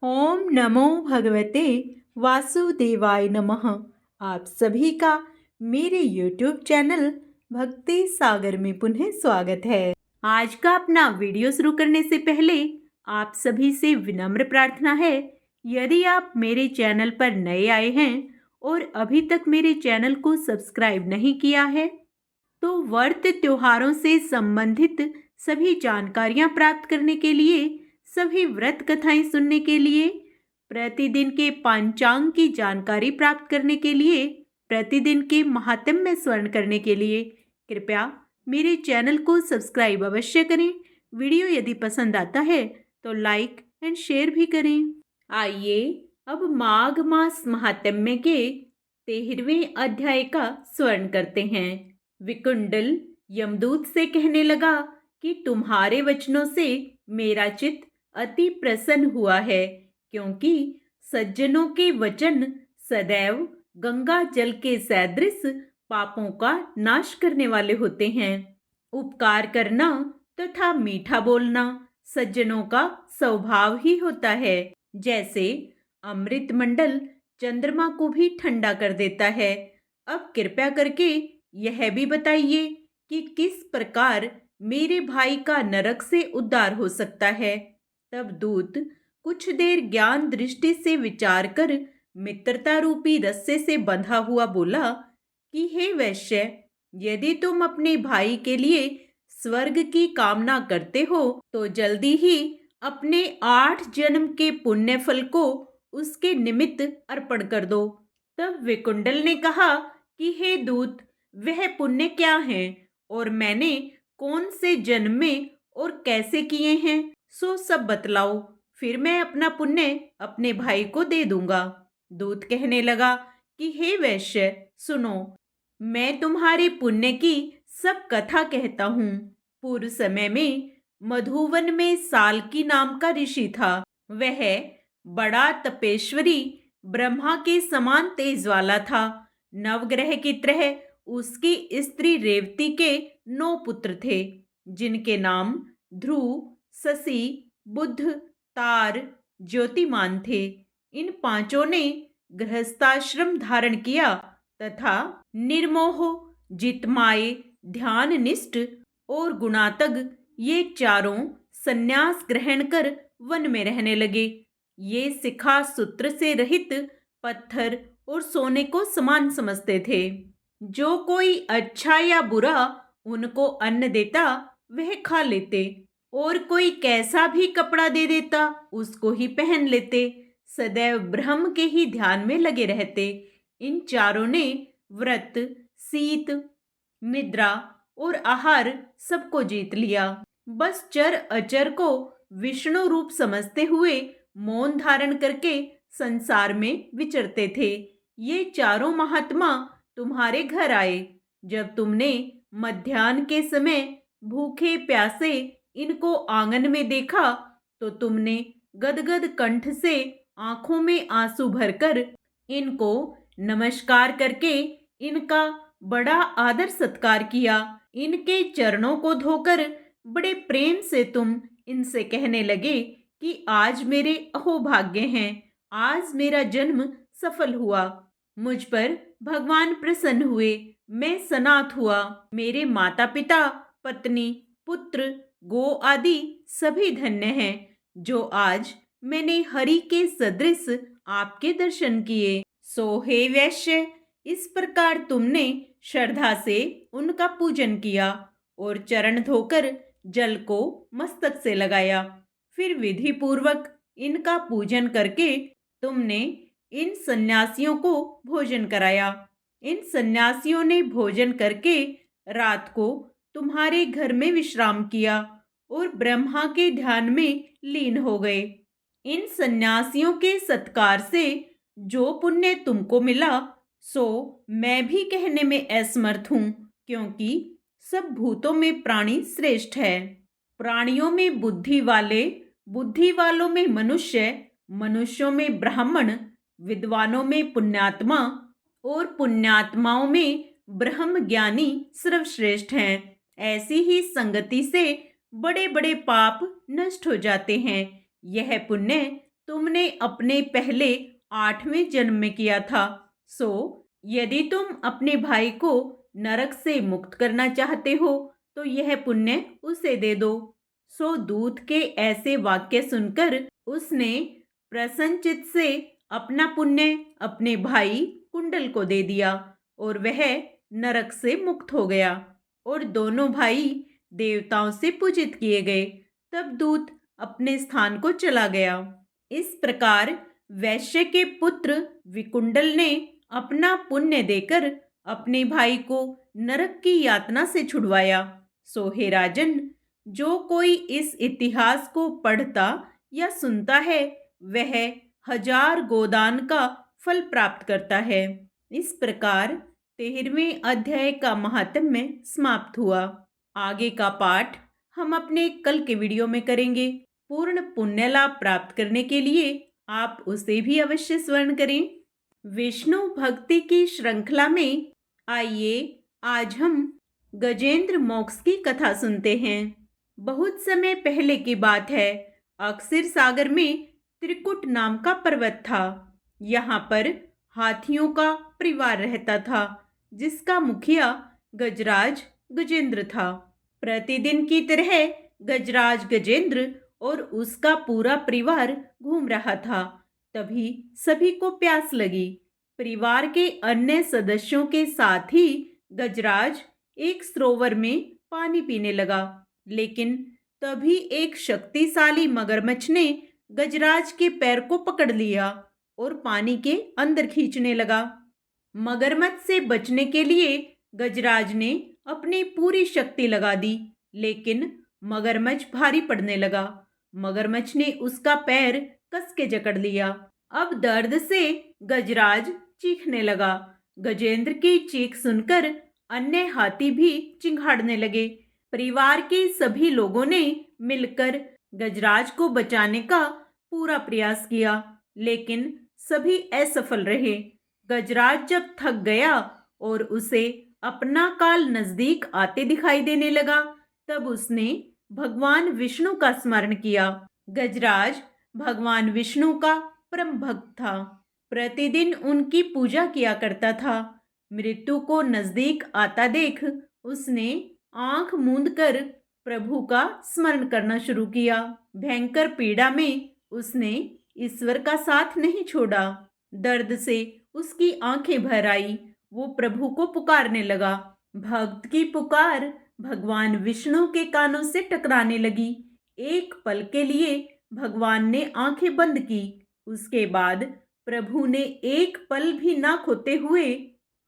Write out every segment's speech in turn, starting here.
ओम नमो भगवते वासुदेवाय नमः। आप सभी का मेरे YouTube चैनल भक्ति सागर में पुनः स्वागत है। आज का अपना वीडियो शुरू करने से पहले आप सभी से विनम्र प्रार्थना है, यदि आप मेरे चैनल पर नए आए हैं और अभी तक मेरे चैनल को सब्सक्राइब नहीं किया है तो व्रत त्योहारों से संबंधित सभी जानकारियां प्राप्त करने के लिए, सभी व्रत कथाएं सुनने के लिए, प्रतिदिन के पंचांग की जानकारी प्राप्त करने के लिए, प्रतिदिन के महात्म्य स्मरण करने के लिए कृपया मेरे चैनल को सब्सक्राइब अवश्य करें। वीडियो यदि पसंद आता है तो लाइक एंड शेयर भी करें। आइए अब माघ मास महात्म्य के 13वें अध्याय का स्मरण करते हैं। विकुंडल यमदूत से कहने लगा कि तुम्हारे वचनों से मेरा चित्त अति प्रसन्न हुआ है, क्योंकि सज्जनों के वचन सदैव गंगा जल के सदृश पापों का नाश करने वाले होते हैं। उपकार करना तथा मीठा बोलना सज्जनों का स्वभाव ही होता है। जैसे अमृत मंडल चंद्रमा को भी ठंडा कर देता है। अब कृपया करके यह भी बताइए कि किस प्रकार मेरे भाई का नरक से उद्धार हो सकता है। तब दूत कुछ देर ज्ञान दृष्टि से विचार कर मित्रता रूपी रस्से से बंधा हुआ बोला कि हे वैश्य, यदि तुम अपने भाई के लिए स्वर्ग की कामना करते हो तो जल्दी ही अपने 8 जन्म के पुण्य फल को उसके निमित्त अर्पण कर दो। तब विकुंडल ने कहा कि हे दूत, वह पुण्य क्या है और मैंने कौन से जन्म में और कैसे किए हैं, सो सब बतलाओ, फिर मैं अपना पुण्य अपने भाई को दे दूंगा। दूत कहने लगा कि हे वैश्य सुनो, मैं तुम्हारे पुण्य की सब कथा कहता हूँ। पूर्व समय में मधुवन में साल्की नाम का ऋषि था। वह बड़ा तपेश्वरी ब्रह्मा के समान तेज वाला था। नवग्रह की तरह उसकी स्त्री रेवती के 9 पुत्र थे, जिनके नाम ध्रुव, शशि, बुध, तार, ज्योतिमान थे। इन पांचों ने गृहस्थाश्रम धारण किया तथा निर्मोह, जितमाय, ध्याननिष्ठ और गुणातग ये चारों संन्यास ग्रहण कर वन में रहने लगे। ये शिखा सूत्र से रहित पत्थर और सोने को समान समझते थे। जो कोई अच्छा या बुरा उनको अन्न देता वह खा लेते, और कोई कैसा भी कपड़ा दे देता उसको ही पहन लेते। सदैव ब्रह्म के ही ध्यान में लगे रहते। इन चारों ने व्रत, शीत, निद्रा और आहार सबको जीत लिया। बस चर अचर को विष्णु रूप समझते हुए मौन धारण करके संसार में विचरते थे। ये चारों महात्मा तुम्हारे घर आए। जब तुमने मध्याह्न के समय भूखे प्यासे इनको आंगन में देखा तो तुमने गदगद कंठ से आंखों में आंसू भरकर इनको नमस्कार करके इनका बड़ा आदर सत्कार किया। इनके चरणों को धोकर बड़े प्रेम से तुम इनसे कहने लगे कि आज मेरे अहोभाग्य हैं, आज मेरा जन्म सफल हुआ, मुझ पर भगवान प्रसन्न हुए, मैं सनाथ हुआ, मेरे माता पिता, पत्नी, पुत्र, गो आदि सभी धन्य हैं, जो आज मैंने हरि के सदृश आपके दर्शन किए। सो हे वैश्य, इस प्रकार तुमने श्रद्धा से उनका पूजन किया और चरण धोकर जल को मस्तक से लगाया। फिर विधि पूर्वक इनका पूजन करके तुमने इन सन्यासियों को भोजन कराया। इन सन्यासियों ने भोजन करके रात को तुम्हारे घर में विश्राम किया और ब्रह्मा के ध्यान में लीन हो गए। इन सन्यासियों के सत्कार से जो पुण्य तुमको मिला सो मैं भी कहने में असमर्थ हूँ, क्योंकि सब भूतों में प्राणी श्रेष्ठ है। प्राणियों में बुद्धि वाले, बुद्धि वालों में मनुष्य, मनुष्यों में ब्राह्मण, विद्वानों में पुण्यात्मा और पुण्यात्माओं में ब्रह्म ज्ञानी सर्वश्रेष्ठ हैं। ऐसी ही संगति से बड़े बड़े पाप नष्ट हो जाते हैं। यह पुण्य तुमने अपने पहले 8वें जन्म में किया था। सो यदि तुम अपने भाई को नरक से मुक्त करना चाहते हो तो यह पुण्य उसे दे दो। सो दूत के ऐसे वाक्य सुनकर उसने प्रसन्नचित्त से अपना पुण्य अपने भाई कुंडल को दे दिया और वह नरक से मुक्त हो गया और दोनों भाई देवताओं से पूजित किए गए। तब दूत अपने स्थान को चला गया। इस प्रकार वैश्य के पुत्र विकुंडल ने अपना पुण्य देकर अपने भाई को नरक की यातना से छुड़वाया। सो हे राजन, जो कोई इस इतिहास को पढ़ता या सुनता है वह 1000 गोदान का फल प्राप्त करता है। इस प्रकार 13वें अध्याय का महात्म्य समाप्त हुआ। आगे का पाठ हम अपने कल के वीडियो में करेंगे। पूर्ण पुण्य लाभ प्राप्त करने के लिए आप उसे भी अवश्य स्मरण करें। विष्णु भक्ति की श्रृंखला में आइए आज हम गजेंद्र मोक्ष की कथा सुनते हैं। बहुत समय पहले की बात है। अक्षर सागर में त्रिकुट नाम का पर्वत था। यहाँ पर हाथियों का परिवार रहता था जिसका मुखिया गजराज गजेंद्र था। प्रतिदिन की तरह गजराज गजेंद्र और उसका पूरा परिवार घूम रहा था। तभी सभी को प्यास लगी। परिवार के अन्य सदस्यों के साथ ही गजराज एक सरोवर में पानी पीने लगा। लेकिन तभी एक शक्तिशाली मगरमच्छ ने गजराज के पैर को पकड़ लिया और पानी के अंदर खींचने लगा। मगरमच्छ से बचने के लिए गजराज ने अपनी पूरी शक्ति लगा दी, लेकिन मगरमच्छ भारी पड़ने लगा। मगरमच्छ ने उसका पैर कस के जकड़ लिया। अब दर्द से गजराज चीखने लगा। गजेंद्र की चीख सुनकर अन्य हाथी भी चिंघाड़ने लगे। परिवार के सभी लोगों ने मिलकर गजराज को बचाने का पूरा प्रयास किया, लेकिन सभी असफल रहे। गजराज जब थक गया और उसे अपना काल नजदीक आते दिखाई देने लगा, तब उसने भगवान विष्णु का स्मरण किया। गजराज भगवान विष्णु का परम भक्त था। प्रतिदिन उनकी पूजा किया करता था। मृत्यु को नजदीक आता देख उसने आंख मूंदकर प्रभु का स्मरण करना शुरू किया। भयंकर पीड़ा में उसने ईश्वर का साथ नहीं छोड़ा। दर्द से उसकी आंखें भर आई। वो प्रभु को पुकारने लगा। भक्त की पुकार भगवान विष्णु के कानों से टकराने लगी। एक पल के लिए भगवान ने आंखें बंद की। उसके बाद प्रभु ने एक पल भी ना खोते हुए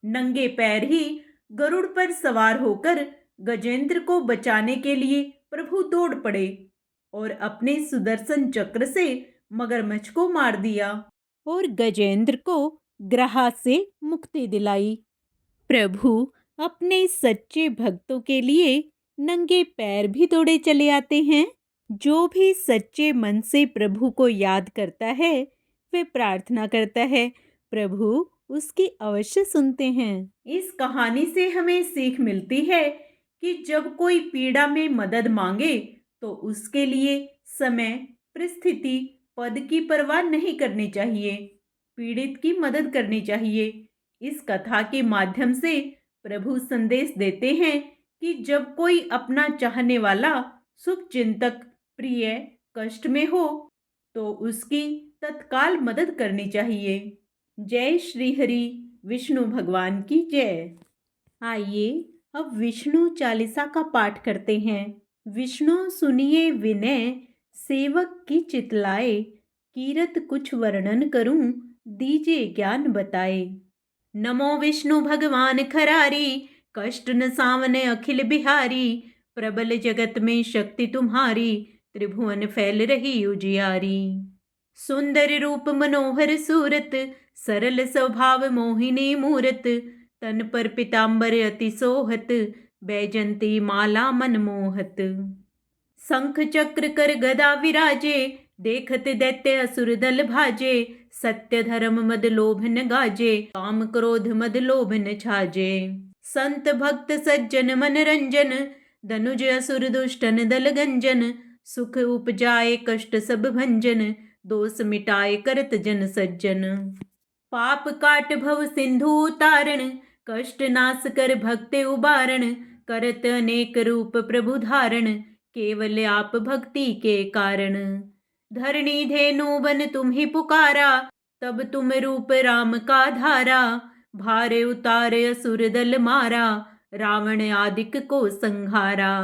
नंगे पैर ही गरुड़ पर सवार होकर गजेंद्र को बचाने के लिए प्रभु दौड़ पड़े और अपने सुदर्शन चक्र से मगरमच्छ को मार दिया और गजेंद्र को ग्रह से मुक्ति दिलाई। प्रभु अपने सच्चे भक्तों के लिए नंगे पैर भी दौड़े चले आते हैं। जो भी सच्चे मन से प्रभु को याद करता है वे प्रार्थना करता है, प्रभु उसकी अवश्य सुनते हैं। इस कहानी से हमें सीख मिलती है कि जब कोई पीड़ा में मदद मांगे तो उसके लिए समय, परिस्थिति, पद की परवाह नहीं करनी चाहिए। पीड़ित की मदद करनी चाहिए। इस कथा के माध्यम से प्रभु संदेश देते हैं कि जब कोई अपना चाहने वाला शुभ चिंतक प्रिय कष्ट में हो तो उसकी तत्काल मदद करनी चाहिए। जय श्री हरि, विष्णु भगवान की जय। आइए अब विष्णु चालीसा का पाठ करते हैं। विष्णु सुनिए विनय, सेवक की चितलाए, कीरत कुछ वर्णन करूं, दीजिए ज्ञान बताए। नमो विष्णु भगवान खरारी, कष्ट न सावने अखिल बिहारी, प्रबल जगत में शक्ति तुम्हारी, त्रिभुवन फैल रही उजियारी। सुंदर रूप मनोहर सूरत, सरल स्वभाव मोहिनी मूरत, तन पर पीतांबर अति सोहत, बैजंती माला मन मोहत। शंख चक्र कर गदा विराजे, देखत दैत्य असुर दल भाजे, सत्य धर्म मद लोभ न गाजे, काम क्रोध मद लोभ न छाजे। संत भक्त सज्जन मन रंजन, धनुज असुर दुष्टन दल गंजन, सुख उपजाए कष्ट सब भंजन, दोष मिटाए करत जन सज्जन। पाप काट भव सिंधु उतारण, कष्ट नाश कर भक्ति उबारण, करत अनेक रूप प्रभु धारण, केवल आप भक्ति के कारण। धरणी धेनु बन तुम ही पुकारा, तब तुम रूप राम का धारा, भारे उतारे असुर दल मारा, रावण आदिक को संहारा।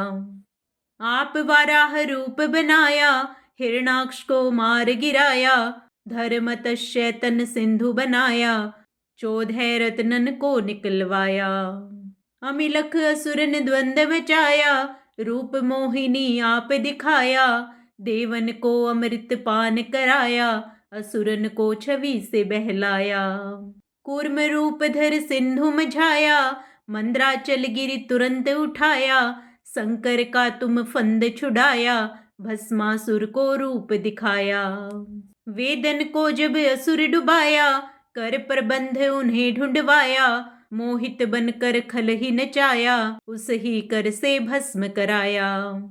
आप वाराह रूप बनाया, हिरणाक्ष को मार गिराया, धर्म तस्य तन सिंधु बनाया, 14 रत्नन को निकलवाया। अमिलख असुरन द्वंद बचाया, रूप मोहिनी आप दिखाया, देवन को अमृत पान कराया, असुरन को छवि से बहलाया। कूर्म रूप धर सिंधु मझाया, मंद्राचल गिरि तुरंत उठाया, शंकर का तुम फंद छुड़ाया, भस्मासुर को रूप दिखाया। वेदन को जब असुर डुबाया, कर प्रबंध उन्हें ढूंढवाया, मोहित बनकर खल ही नचाया, उस ही कर से भस्म कराया।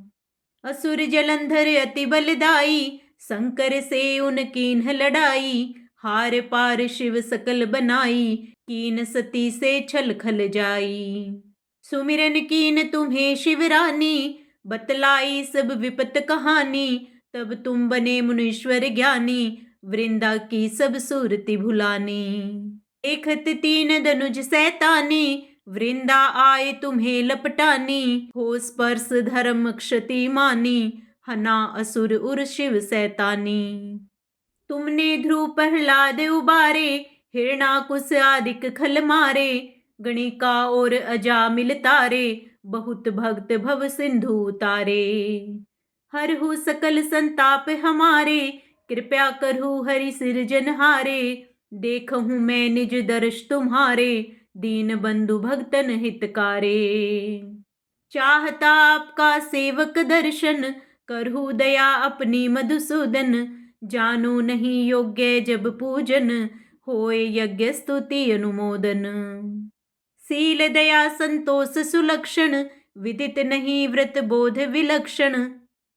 असुर जलंधर अति बलदाई, शंकर से उन कीन्ह लड़ाई, हार पार शिव सकल बनाई, कीन सती से छल खल जाई। सुमिरन कीन तुम्हें शिवरानी, बतलाई सब विपत कहानी, तब तुम बने मुनीश्वर ज्ञानी, वृंदा की सब सूरति भुलानी। देखत 3 धनुज सैतानी, वृंदा आए तुम्हें लपटानी, हो स्पर्श धर्म क्षति मानी, हना असुर उर शिव सैतानी। तुमने ध्रुव प्रहलाद उबारे, हिरणाकुश आदिक खल मारे, गणिका और अजामिल तारे, बहुत भक्त भव सिंधु उतारे। हरहु सकल संताप हमारे, कृपया करहु हरि सिरजनहारे, देखहूँ मैं निज दर्श तुम्हारे, दीन बंधु भक्तन हितकारे। चाहता आपका सेवक दर्शन, करहु दया अपनी मधुसूदन, जानो नहीं योग्य जब पूजन, होए यज्ञ स्तुति अनुमोदन। शील दया संतोष सुलक्षण, विदित नहीं व्रत बोध विलक्षण,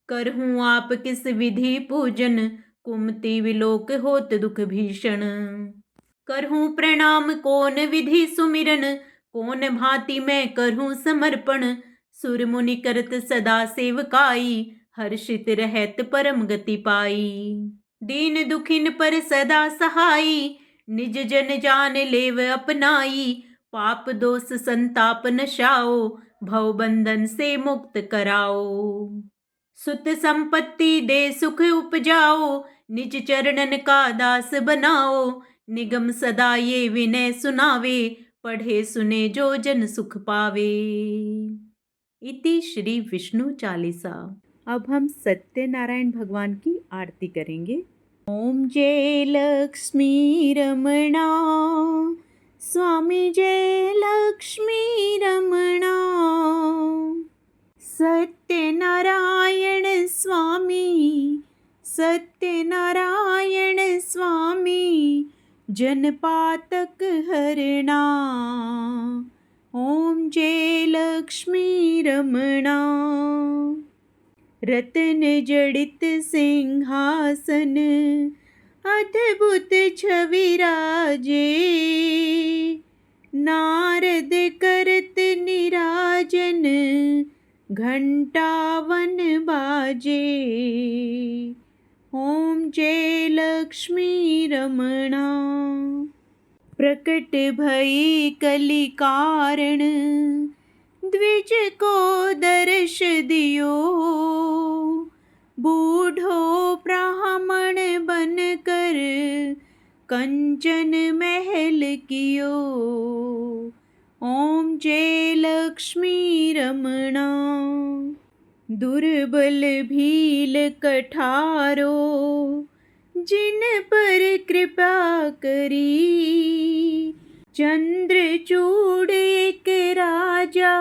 करहूँ आप किस विधि पूजन, कुमति विलोक होत दुख भीषण। करहूँ प्रणाम कौन विधि सुमिरन, कौन भांति मैं करहूँ समर्पण, सुर मुनि करत सदा सेवकाई, हर्षित रहत परम गति पाई। दीन दुखिन पर सदा सहाई, निज जन जान लेव अपनाई, पाप दोष संताप नशाओ, भव बंधन से मुक्त कराओ। सुत संपत्ति दे सुख उपजाओ, निज चरणन का दास बनाओ, निगम सदा ये विनय सुनावे, पढ़े सुने जो जन सुख पावे। इति श्री विष्णु चालीसा। अब हम सत्यनारायण भगवान की आरती करेंगे। ओम जय लक्ष्मी रमणा, स्वामी जय लक्ष्मी रमणा, सत्यनारायण स्वामी, सत्यनारायण स्वामी, जनपातक हरणा। ओम जय लक्ष्मी रमणा। रत्न जड़ित सिंहासन, अद्भुत छवि राजे, नारद करत निराजन, घंटावन बाजे। ओम जय लक्ष्मी रमणा। प्रकट भई कलि कारण, द्विज को दर्श दियो, बूढ़ो ब्राह्मण बन कर कंचन महल कियो। ओम जय लक्ष्मी रमणा। दुर्बल भील कठारो, जिन पर कृपा करी, चंद्रचूड़ एक राजा,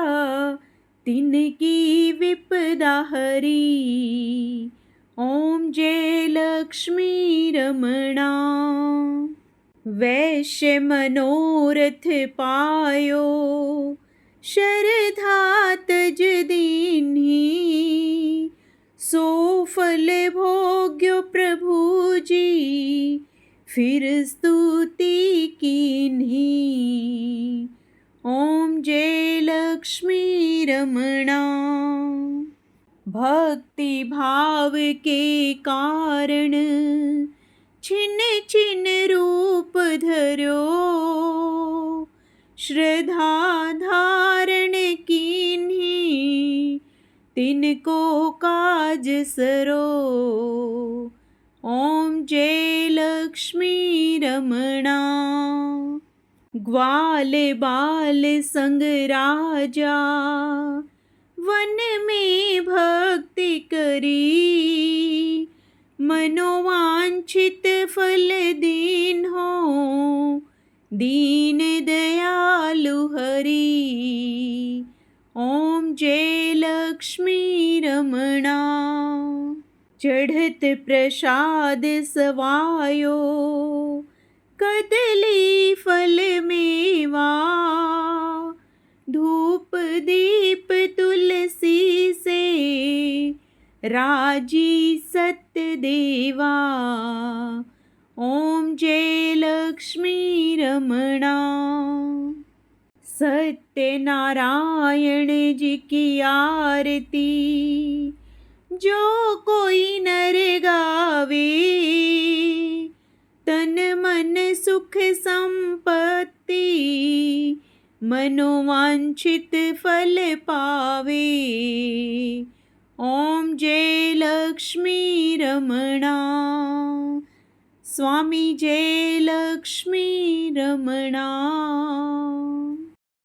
तिनकी विपदा हरी। ओम जय लक्ष्मी रमणा। वैश्य मनोरथ पायो, श्रद्धा तज दीन्ही, सो फल भोग्यो प्रभु जी, फिर स्तुति कीन्ही। ओम जय लक्ष्मी रमणा। भक्ति भाव के कारण छिन छिन रूप धर्यो, श्रद्धा धारण कीन्ही, तिनको काज सरो। ओम जय लक्ष्मी रमणा। ग्वाल बाल संग राजा, वन में भक्ति करी, मनोवांछित फल दीन्हो, दीन दयालु हरि। ओम जय लक्ष्मी रमणा। चढ़त प्रसाद सवायो, कदली फल मेवा, धूप दीप तुलसी से, राजी सत्य देवा। ओम जय लक्ष्मी रमणा। सत्यनारायण जी की आरती जो कोई नर गावे, तन मन सुख संपत्ति, मनोवांछित फल पावे। ओम जय लक्ष्मी रमणा। स्वामी जय लक्ष्मी रमणा।